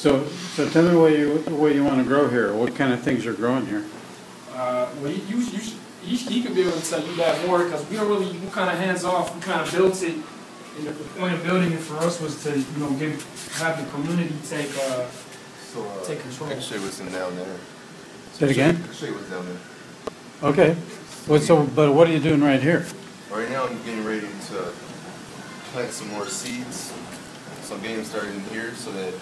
So tell me what you want to grow here. What kind of things you're growing here? Well, he could be able to tell you that more because we kind of hands off. We kind of built it, and the point of building it for us was to have the community take control. I can show you what's in down there. Say it again. I can show you what's down there. Okay. But what are you doing right here? Right now, I'm getting ready to plant some more seeds. So I'm getting them started in here so that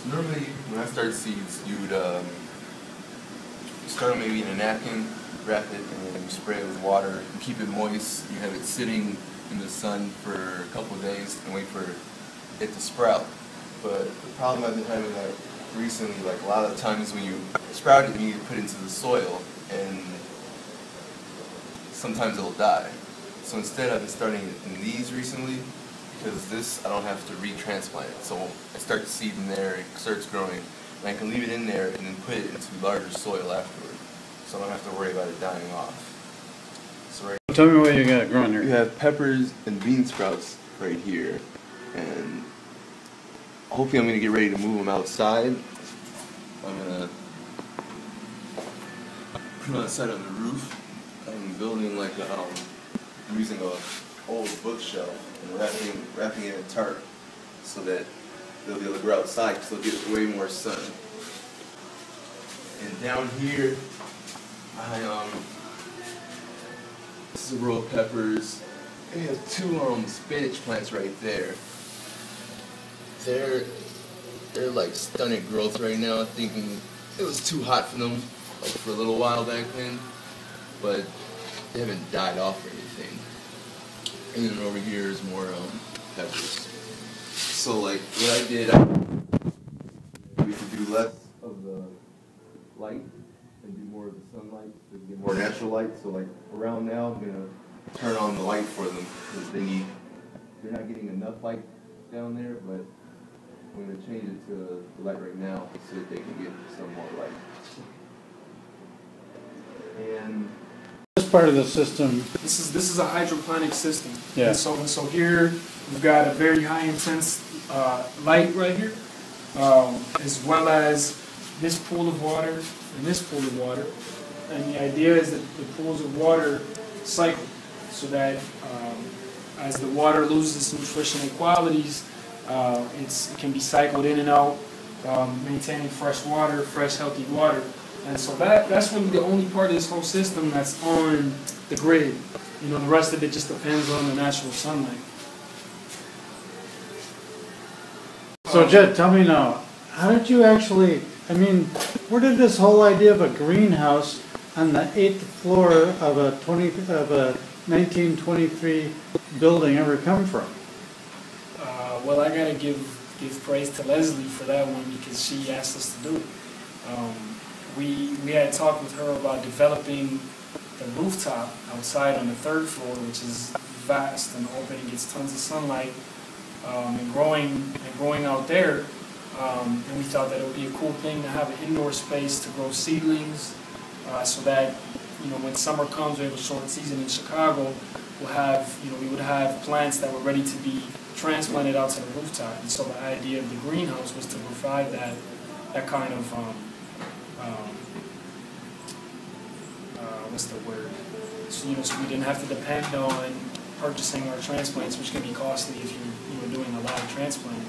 normally when I start seeds, you would start them maybe in a napkin, wrap it, and then you spray it with water. You keep it moist. You have it sitting in the sun for a couple of days and wait for it to sprout. But the problem I've been having recently, like a lot of the times when you sprout it, you need to put it into the soil, and sometimes it'll die. So instead, I've been starting in these recently because this I don't have to retransplant it. So I start the seed in there, it starts growing, and I can leave it in there and then put it into larger soil afterward. So I don't have to worry about it dying off. So Tell me what you got growing here. You have peppers and bean sprouts right here, and hopefully I'm going to get ready to move them outside. I'm going to put them outside on the roof. I'm building like I'm using a old bookshelf and wrapping it in tarp so that they'll be able to grow outside because they'll get way more sun. And down here, this is a row of peppers. And you have two spinach plants right there. They're like stunning growth right now. Thinking it was too hot for them like for a little while back then, but they haven't died off or anything. And then over here is more peppers. So like what I did, we could do less of the light and do more of the sunlight to get more natural light. So like around now, I'm gonna turn on the light for them because they're not getting enough light down there, but I'm going to change it to the light right now so that they can get some more light. And this part of the system. This is a hydroponic system. Yeah. And so here we've got a very high intense light right here, as well as this pool of water and this pool of water. And the idea is that the pools of water cycle so that as the water loses its nutritional qualities, it can be cycled in and out, maintaining fresh water, fresh healthy water. And so that's really the only part of this whole system that's on the grid. The rest of it just depends on the natural sunlight. So Jed, tell me now, how did you actually, where did this whole idea of a greenhouse on the 8th floor of a 1923 building ever come from? Well, I gotta give praise to Leslie for that one because she asked us to do it. We had talked with her about developing the rooftop outside on the 3rd floor, which is vast and open and gets tons of sunlight, and growing out there. And we thought that it would be a cool thing to have an indoor space to grow seedlings, so that when summer comes, we have a short season in Chicago. We would have plants that were ready to be transplanted out to the rooftop. And so the idea of the greenhouse was to provide that kind of what's the word? So we didn't have to depend on purchasing our transplants, which can be costly if you're doing a lot of transplanting.